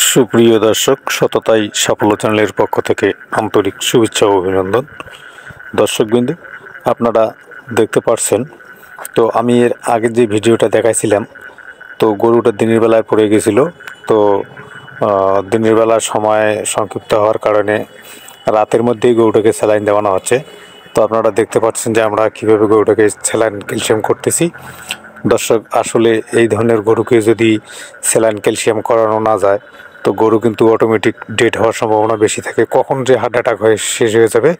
সুপ্রিয় দর্শক, সততাই সাফল্য চ্যানেলের পক্ষ থেকে আন্তরিক শুভেচ্ছা ও অভিনন্দন। দর্শকবৃন্দ, আপনারা দেখতে পাচ্ছেন তো আমি এর আগে যে ভিডিওটা দেখাইছিলাম, তো গরুটা দিনের বেলায় পড়ে গেছিলো। তো দিনের বেলার সময় সংক্ষিপ্ত হওয়ার কারণে রাতের মধ্যেই গরুটাকে স্যালাইন দেওয়ানো হচ্ছে। তো আপনারা দেখতে পাচ্ছেন যে আমরা কীভাবে গরুটাকে স্যালাইন ক্যালসিয়াম করতেছি। দর্শক, আসলে এই ধরনের গরুকে যদি স্যালাইন ক্যালসিয়াম করানো না যায় তো গরু কিন্তু অটোমেটিক ডেড হওয়ার সম্ভাবনা বেশি থাকে। কখন যে হার্ট অ্যাটাক হয়ে শেষ হয়ে যাবে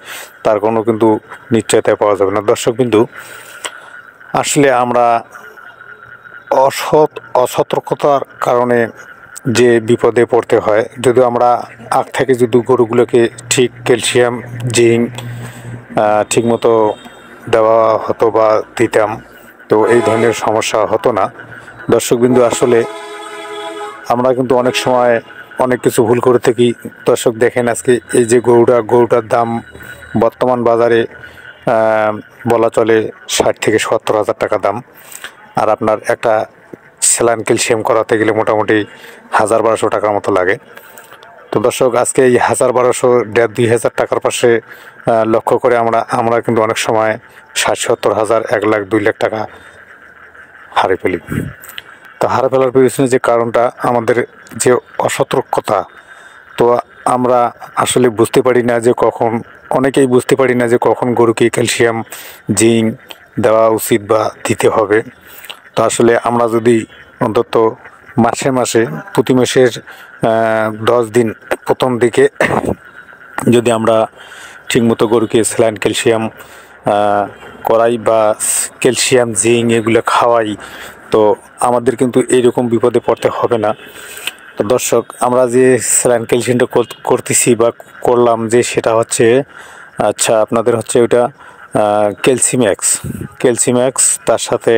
তার কোনো কিন্তু নিশ্চয়তা পাওয়া যাবে না। দর্শক বিন্দু, আসলে আমরা অসতর্কতার কারণে যে বিপদে পড়তে হয়, যদি আমরা আগ থেকে যদি গরুগুলোকে ঠিক ক্যালসিয়াম জিঙ্ক ঠিকমতো দেওয়া হতো বা দিতাম, তো এই ধরনের সমস্যা হতো না। দর্শকবিন্দু, আসলে আমরা কিন্তু অনেক সময় অনেক কিছু ভুল করে থাকি। দর্শক দেখেন, আজকে এই যে গরুটার দাম বর্তমান বাজারে বলা চলে 60 থেকে 70 হাজার টাকা দাম। আর আপনার একটা স্যালাইন ক্যালসিয়াম করাতে গেলে মোটামুটি 1000-1200 টাকার মতো লাগে। তো দর্শক, আজকে এই 1000-1200, 1500-2000 টাকার পাশে লক্ষ্য করে আমরা কিন্তু অনেক সময় 60-70 হাজার, 1 লাখ 2 লাখ টাকা হারিয়ে ফেলি। তো হারা ফেলার পিছনে যে কারণটা আমাদের যে অসতর্কতা, তো আমরা আসলে বুঝতে পারি না যে অনেকেই বুঝতে পারি না যে কখন গরুকে ক্যালসিয়াম জিঙ্ক দেওয়া উচিত বা দিতে হবে। তো আসলে আমরা যদি অন্তত মাসে প্রতি মাসের 10 দিন প্রথম দিকে যদি আমরা ঠিকমতো গরুকে স্যালাইন ক্যালসিয়াম করাই বা ক্যালসিয়াম জিঙ্ক এগুলো খাওয়াই, তো আমাদের কিন্তু এইরকম বিপদে পড়তে হবে না। তো দর্শক, আমরা যে স্যালাইন ক্যালসিয়ামটা করতেছি বা করলাম, যে সেটা হচ্ছে আপনাদের হচ্ছে ওইটা ক্যালসিম্যাক্স, তার সাথে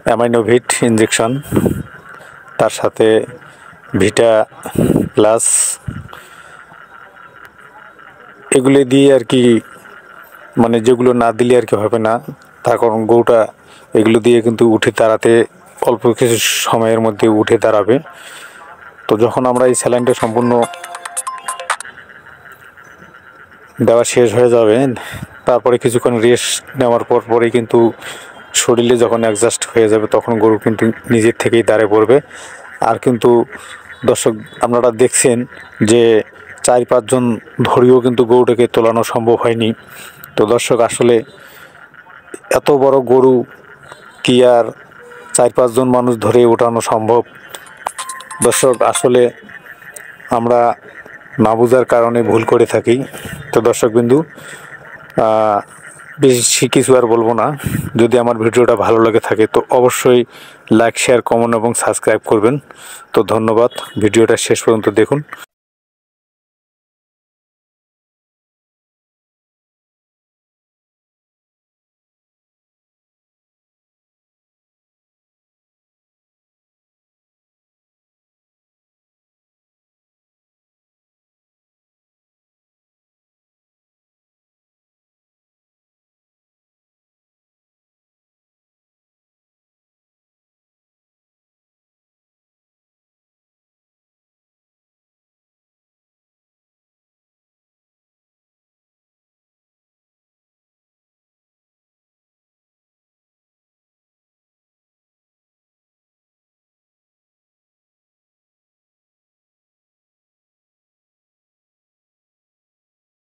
অ্যামাইনোভিট ইনজেকশন, তার সাথে ভিটা প্লাস, এগুলো দিয়ে আর কি, মানে যেগুলো না দিলে আর কি হবে না। তার কারণ গরুটা এগুলো দিয়ে কিন্তু উঠে দাঁড়াতে অল্প কিছু সময়ের মধ্যে উঠে দাঁড়াবে। তো যখন আমরা এই স্যালাইনটা সম্পূর্ণ দেওয়া শেষ হয়ে যাবে, তারপরে কিছুক্ষণ রেস্ট নেওয়ার পরেই কিন্তু শরীরে যখন অ্যাডজাস্ট হয়ে যাবে তখন গরু কিন্তু নিজের থেকেই দাঁড়িয়ে পড়বে। আর কিন্তু দর্শক, আপনারা দেখছেন যে 4-5 জন ধরেও কিন্তু গরুটাকে তোলানো সম্ভব হয়নি। তো দর্শক, আসলে এত বড় গরু কি আর 4-5 জন মানুষ ধরে ওঠানো সম্ভব? দর্শক, আসলে আমরা না বোঝার কারণে ভুল করে থাকি। তো দর্শকবিন্দু, বেশি কিছু আর বলবো না। যদি আমার ভিডিওটা ভালো লাগে থাকে তো অবশ্যই লাইক, শেয়ার, কমেন্ট এবং সাবস্ক্রাইব করবেন। তো ধন্যবাদ, ভিডিওটা শেষ পর্যন্ত দেখুন।